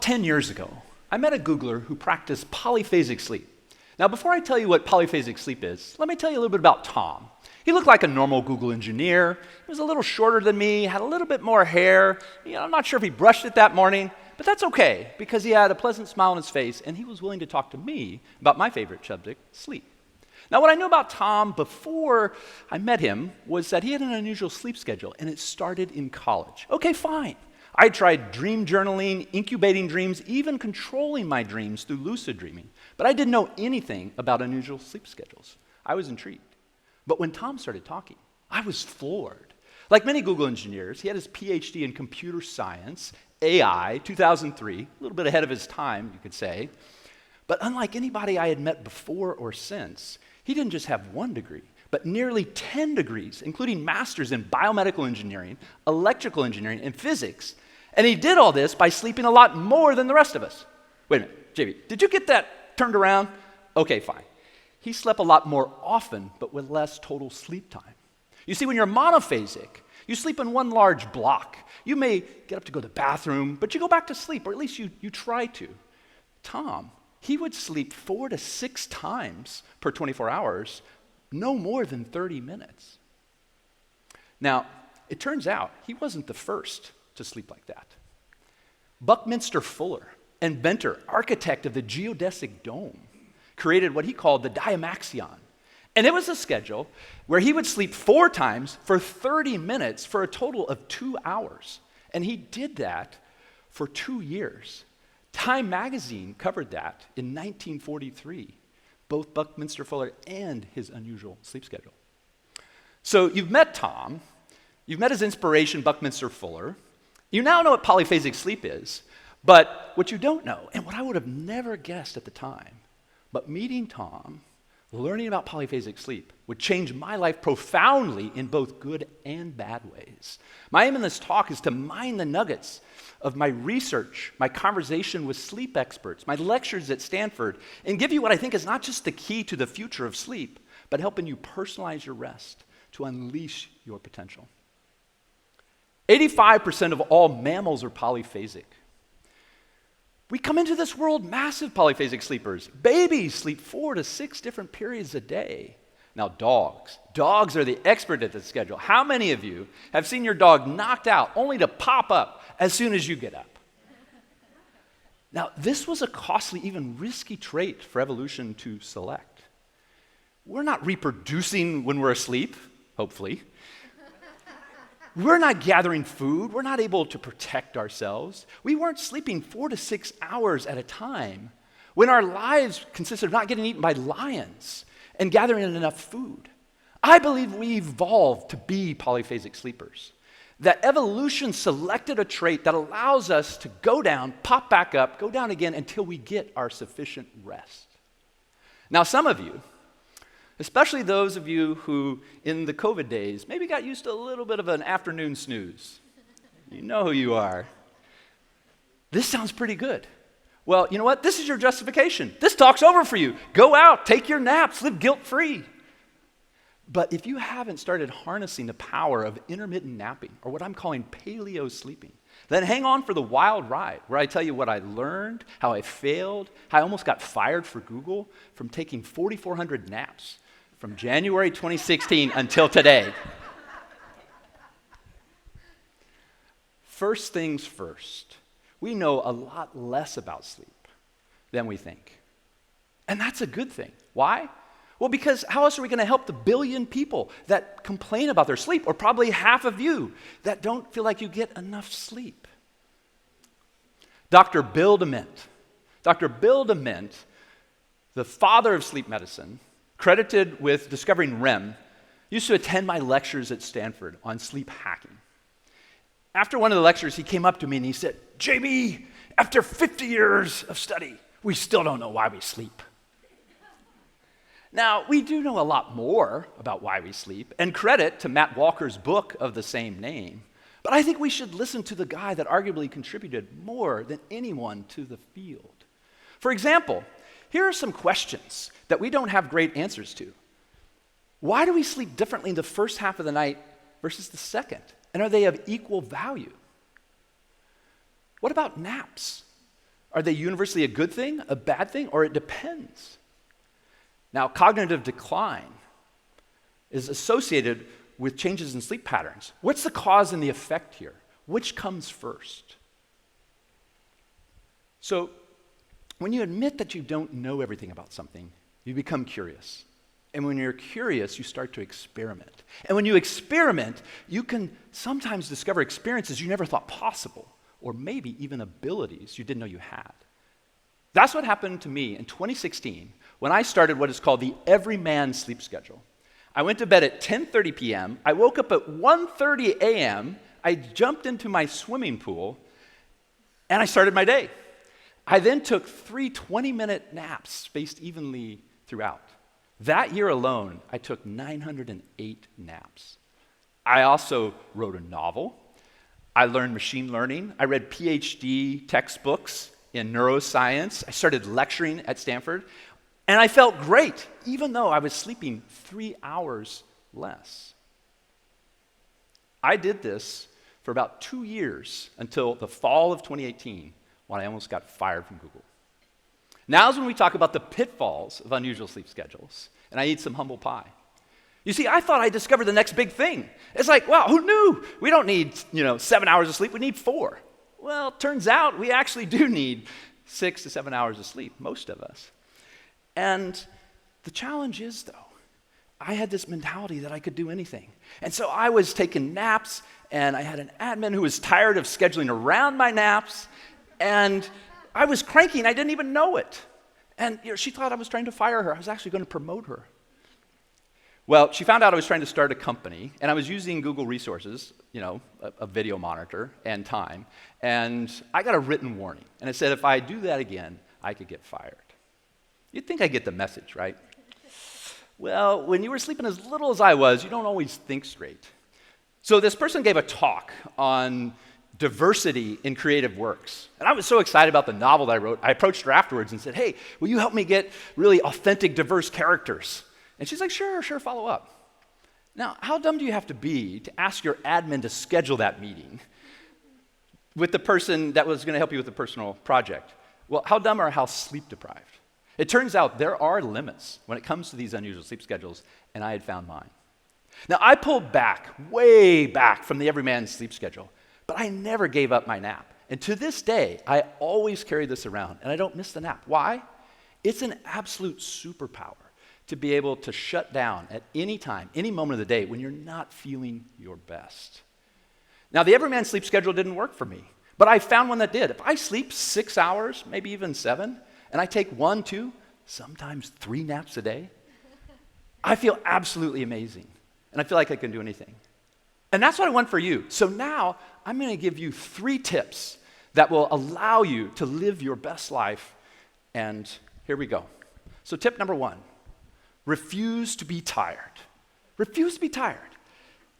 10 years ago, I met a Googler who practiced polyphasic sleep. Now, before I tell you what polyphasic sleep is, let me tell you a little bit about Tom. He looked like a normal Google engineer. He was a little shorter than me, had a little bit more hair. I'm not sure if he brushed it that morning, but that's okay, because he had a pleasant smile on his face, and he was willing to talk to me about my favorite subject, sleep. Now, what I knew about Tom before I met him was that he had an unusual sleep schedule, and it started in college. Okay, fine. I tried dream journaling, incubating dreams, even controlling my dreams through lucid dreaming, but I didn't know anything about unusual sleep schedules. I was intrigued. But when Tom started talking, I was floored. Like many Google engineers, he had his PhD in computer science, AI, 2003, a little bit ahead of his time, you could say. But unlike anybody I had met before or since, he didn't just have one degree, but nearly 10 degrees, including masters in biomedical engineering, electrical engineering, and physics. And he did all this by sleeping a lot more than the rest of us. Wait a minute, JB, did you get that turned around? Okay, fine. He slept a lot more often, but with less total sleep time. You see, when you're monophasic, you sleep in one large block. You may get up to go to the bathroom, but you go back to sleep, or at least you try to. Tom, he would sleep 4 to 6 times per 24 hours, no more than 30 minutes. Now, it turns out he wasn't the first to sleep like that. Buckminster Fuller, inventor, architect of the geodesic dome, created what he called the diamaxion. And it was a schedule where he would sleep 4 times for 30 minutes for a total of 2 hours. And he did that for 2 years. Time magazine covered that in 1943, both Buckminster Fuller and his unusual sleep schedule. So you've met Tom, you've met his inspiration, Buckminster Fuller. You now know what polyphasic sleep is, but what you don't know, and what I would have never guessed at the time, but meeting Tom, learning about polyphasic sleep would change my life profoundly in both good and bad ways. My aim in this talk is to mine the nuggets of my research, my conversation with sleep experts, my lectures at Stanford, and give you what I think is not just the key to the future of sleep, but helping you personalize your rest to unleash your potential. 85% of all mammals are polyphasic. We come into this world massive polyphasic sleepers. Babies sleep 4 to 6 different periods a day. Now, dogs are the expert at this schedule. How many of you have seen your dog knocked out only to pop up as soon as you get up? Now, this was a costly, even risky trait for evolution to select. We're not reproducing when we're asleep, hopefully. We're not gathering food. We're not able to protect ourselves. We weren't sleeping 4 to 6 hours at a time when our lives consisted of not getting eaten by lions and gathering enough food. I believe we evolved to be polyphasic sleepers. That evolution selected a trait that allows us to go down, pop back up, go down again until we get our sufficient rest. Now, some of you, especially those of you who, in the COVID days, maybe got used to a little bit of an afternoon snooze. You know who you are. This sounds pretty good. Well, you know what? This is your justification. This talk's over for you. Go out, take your naps, live guilt-free. But if you haven't started harnessing the power of intermittent napping, or what I'm calling paleo sleeping, then hang on for the wild ride, where I tell you what I learned, how I failed, how I almost got fired for Google from taking 4,400 naps from January 2016 until today. First things first, we know a lot less about sleep than we think. And that's a good thing. Why? Well, because how else are we going to help the billion people that complain about their sleep, or probably half of you that don't feel like you get enough sleep? Dr. Bill Dement, the father of sleep medicine, credited with discovering REM, used to attend my lectures at Stanford on sleep hacking. After one of the lectures, he came up to me and he said, "JB, after 50 years of study, we still don't know why we sleep." Now, we do know a lot more about why we sleep, and credit to Matt Walker's book of the same name, but I think we should listen to the guy that arguably contributed more than anyone to the field. For example, here are some questions that we don't have great answers to. Why do we sleep differently in the first half of the night versus the second? And are they of equal value? What about naps? Are they universally a good thing, a bad thing, or it depends? Now, cognitive decline is associated with changes in sleep patterns. What's the cause and the effect here? Which comes first? So, when you admit that you don't know everything about something, you become curious. And when you're curious, you start to experiment. And when you experiment, you can sometimes discover experiences you never thought possible, or maybe even abilities you didn't know you had. That's what happened to me in 2016 when I started what is called the Everyman Sleep Schedule. I went to bed at 10:30 p.m., I woke up at 1:30 a.m., I jumped into my swimming pool, and I started my day. I then took 3 20-minute naps spaced evenly throughout. That year alone, I took 908 naps. I also wrote a novel. I learned machine learning. I read PhD textbooks in neuroscience. I started lecturing at Stanford. And I felt great, even though I was sleeping 3 hours less. I did this for about 2 years until the fall of 2018, when I almost got fired from Google. Now's when we talk about the pitfalls of unusual sleep schedules, and I eat some humble pie. You see, I thought I discovered the next big thing. It's like, wow, who knew? We don't need, 7 hours of sleep, we need 4. Well, turns out we actually do need 6 to 7 hours of sleep, most of us. And the challenge is, though, I had this mentality that I could do anything. And so I was taking naps, and I had an admin who was tired of scheduling around my naps, and I was cranky, and I didn't even know it. And she thought I was trying to fire her. I was actually going to promote her. Well, she found out I was trying to start a company, and I was using Google resources, a video monitor and time, and I got a written warning. And it said if I do that again, I could get fired. You'd think I get the message, right? Well, when you were sleeping as little as I was, you don't always think straight. So this person gave a talk on diversity in creative works. And I was so excited about the novel that I wrote, I approached her afterwards and said, hey, will you help me get really authentic, diverse characters? And she's like, sure, follow up. Now, how dumb do you have to be to ask your admin to schedule that meeting with the person that was going to help you with the personal project? Well, how dumb or how sleep deprived? It turns out there are limits when it comes to these unusual sleep schedules, and I had found mine. Now, I pulled back, way back from the Everyman Sleep Schedule, but I never gave up my nap. And to this day, I always carry this around, and I don't miss the nap. Why? It's an absolute superpower to be able to shut down at any time, any moment of the day when you're not feeling your best. Now, the Everyman Sleep Schedule didn't work for me, but I found one that did. If I sleep 6 hours, maybe even 7, and I take 1, 2, sometimes 3 naps a day, I feel absolutely amazing, and I feel like I can do anything. And that's what I want for you. So now, I'm going to give you 3 tips that will allow you to live your best life, and here we go. So tip number 1, refuse to be tired. Refuse to be tired.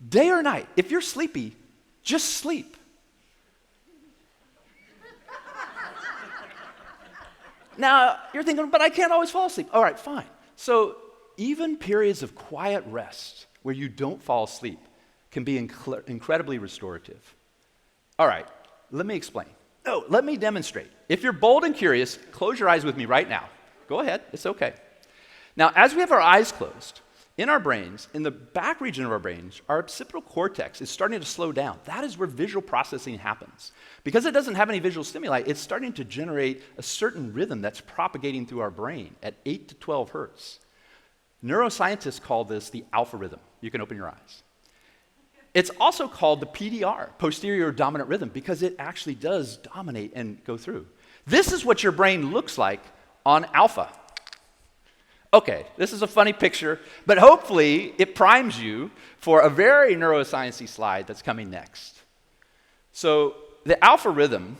Day or night, if you're sleepy, just sleep. Now, you're thinking, but I can't always fall asleep. All right, fine. So even periods of quiet rest where you don't fall asleep can be incredibly restorative. All right, let me explain. No, let me demonstrate. If you're bold and curious, close your eyes with me right now. Go ahead, it's okay. Now, as we have our eyes closed, in our brains, in the back region of our brains, our occipital cortex is starting to slow down. That is where visual processing happens. Because it doesn't have any visual stimuli, it's starting to generate a certain rhythm that's propagating through our brain at 8 to 12 hertz. Neuroscientists call this the alpha rhythm. You can open your eyes. It's also called the PDR, posterior dominant rhythm, because it actually does dominate and go through. This is what your brain looks like on alpha. Okay, this is a funny picture, but hopefully it primes you for a very neuroscience-y slide that's coming next. So the alpha rhythm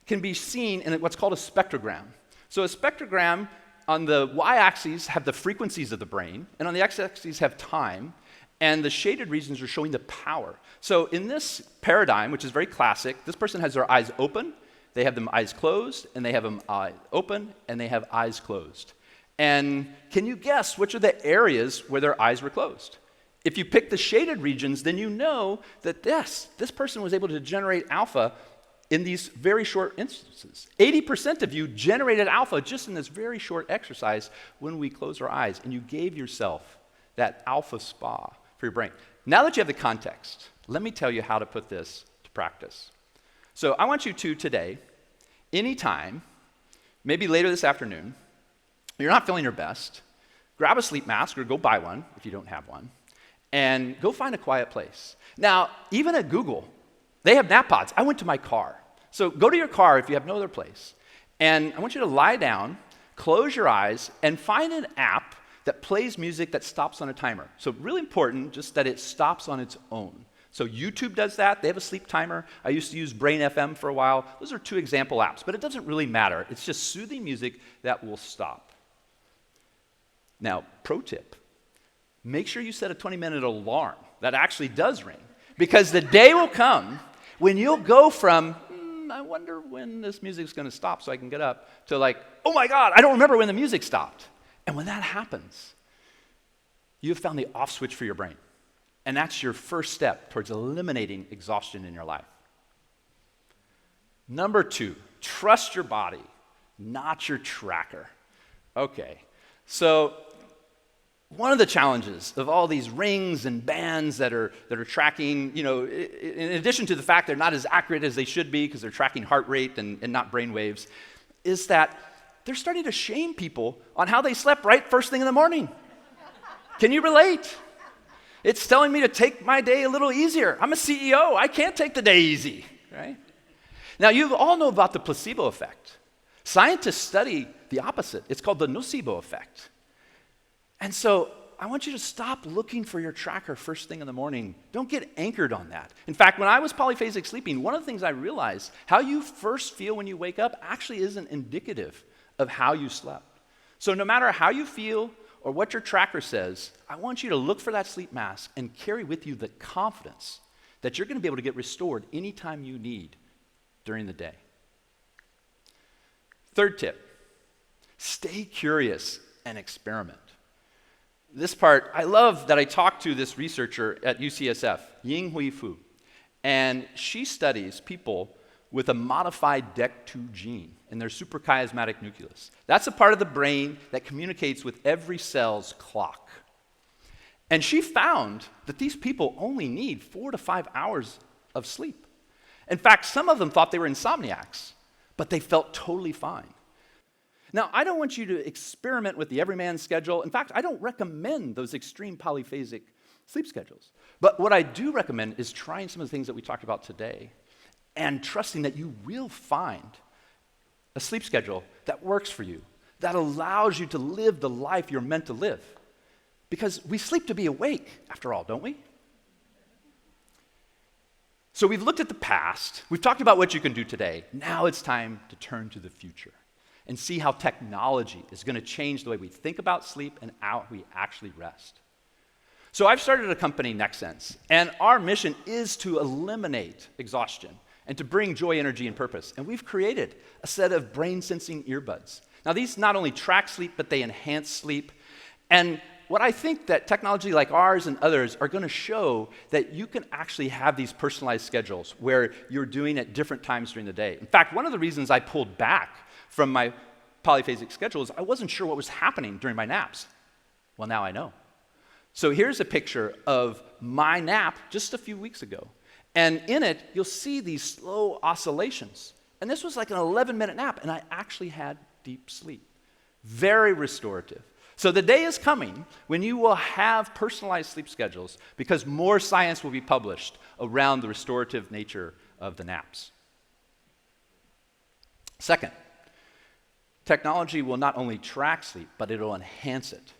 can be seen in what's called a spectrogram. So a spectrogram on the y-axis have the frequencies of the brain, and on the x-axis have time, and the shaded regions are showing the power. So in this paradigm, which is very classic, this person has their eyes open, they have them eyes closed, and they have them open, and they have eyes closed. And can you guess which are the areas where their eyes were closed? If you pick the shaded regions, then you know that this person was able to generate alpha in these very short instances. 80% of you generated alpha just in this very short exercise when we closed our eyes, and you gave yourself that alpha spa for your brain. Now that you have the context, let me tell you how to put this to practice. So I want you to today, anytime, maybe later this afternoon, you're not feeling your best, grab a sleep mask or go buy one if you don't have one, and go find a quiet place. Now, even at Google, they have nap pods. I went to my car. So go to your car if you have no other place. And I want you to lie down, close your eyes, and find an app that plays music that stops on a timer. So really important, just that it stops on its own. So YouTube does that. They have a sleep timer. I used to use Brain FM for a while. Those are 2 example apps, but it doesn't really matter. It's just soothing music that will stop. Now, pro tip, make sure you set a 20-minute alarm that actually does ring, because the day will come when you'll go from, I wonder when this music's going to stop so I can get up, to like, oh my God, I don't remember when the music stopped. And when that happens, you've found the off switch for your brain. And that's your first step towards eliminating exhaustion in your life. Number 2, trust your body, not your tracker. Okay, so one of the challenges of all these rings and bands that are tracking, in addition to the fact they're not as accurate as they should be because they're tracking heart rate and not brain waves, is that they're starting to shame people on how they slept right first thing in the morning. Can you relate? It's telling me to take my day a little easier. I'm a CEO. I can't take the day easy, right? Now, you all know about the placebo effect. Scientists study the opposite. It's called the nocebo effect. And so I want you to stop looking for your tracker first thing in the morning. Don't get anchored on that. In fact, when I was polyphasic sleeping, one of the things I realized, how you first feel when you wake up actually isn't indicative of how you slept. So no matter how you feel or what your tracker says, I want you to look for that sleep mask and carry with you the confidence that you're going to be able to get restored anytime you need during the day. Third tip, stay curious and experiment. This part, I love that I talked to this researcher at UCSF, Yinghui Fu, and she studies people with a modified DEC2 gene in their suprachiasmatic nucleus. That's a part of the brain that communicates with every cell's clock. And she found that these people only need 4 to 5 hours of sleep. In fact, some of them thought they were insomniacs, but they felt totally fine. Now, I don't want you to experiment with the everyman schedule. In fact, I don't recommend those extreme polyphasic sleep schedules. But what I do recommend is trying some of the things that we talked about today and trusting that you will find a sleep schedule that works for you, that allows you to live the life you're meant to live. Because we sleep to be awake, after all, don't we? So we've looked at the past. We've talked about what you can do today. Now it's time to turn to the future and see how technology is going to change the way we think about sleep and how we actually rest. So I've started a company, NextSense, and our mission is to eliminate exhaustion and to bring joy, energy, and purpose. And we've created a set of brain-sensing earbuds. Now, these not only track sleep, but they enhance sleep. And what I think that technology like ours and others are going to show that you can actually have these personalized schedules where you're doing at different times during the day. In fact, one of the reasons I pulled back from my polyphasic schedule is I wasn't sure what was happening during my naps. Well, now I know. So here's a picture of my nap just a few weeks ago. And in it, you'll see these slow oscillations. And this was like an 11-minute nap, and I actually had deep sleep. Very restorative. So the day is coming when you will have personalized sleep schedules because more science will be published around the restorative nature of the naps. Second, technology will not only track sleep, but it'll enhance it.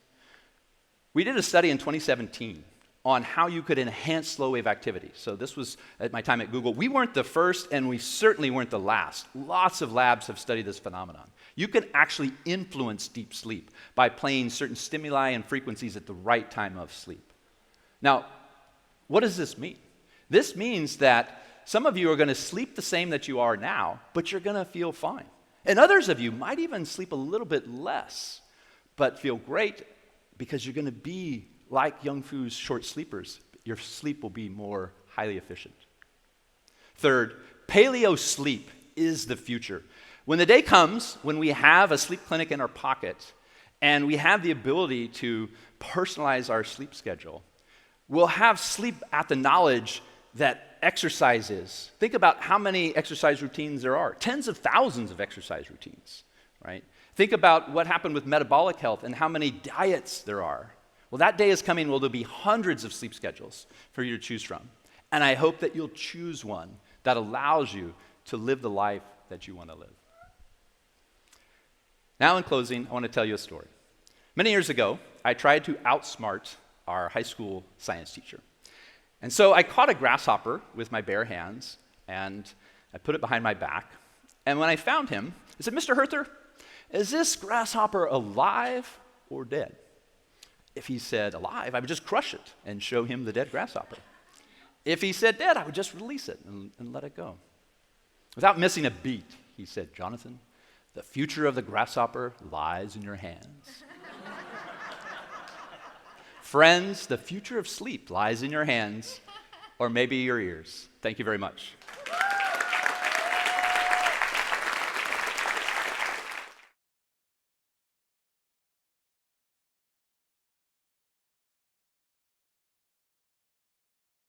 We did a study in 2017 on how you could enhance slow wave activity. So this was at my time at Google. We weren't the first, and we certainly weren't the last. Lots of labs have studied this phenomenon. You can actually influence deep sleep by playing certain stimuli and frequencies at the right time of sleep. Now, what does this mean? This means that some of you are going to sleep the same that you are now, but you're going to feel fine. And others of you might even sleep a little bit less, but feel great because you're going to be like Young Fu's short sleepers. Your sleep will be more highly efficient. Third, paleo sleep is the future. When the day comes when we have a sleep clinic in our pocket and we have the ability to personalize our sleep schedule, we'll have sleep at the knowledge that exercise is. Think about how many exercise routines there are. Tens of thousands of exercise routines, right? Think about what happened with metabolic health and how many diets there are. Well, that day is coming where there'll be hundreds of sleep schedules for you to choose from. And I hope that you'll choose one that allows you to live the life that you want to live. Now, in closing, I want to tell you a story. Many years ago, I tried to outsmart our high school science teacher. And so I caught a grasshopper with my bare hands, and I put it behind my back. And when I found him, I said, "Mr. Herther, is this grasshopper alive or dead?" If he said alive, I would just crush it and show him the dead grasshopper. If he said dead, I would just release it and let it go. Without missing a beat, he said, "Jonathan, the future of the grasshopper lies in your hands." Friends, the future of sleep lies in your hands, or maybe your ears. Thank you very much.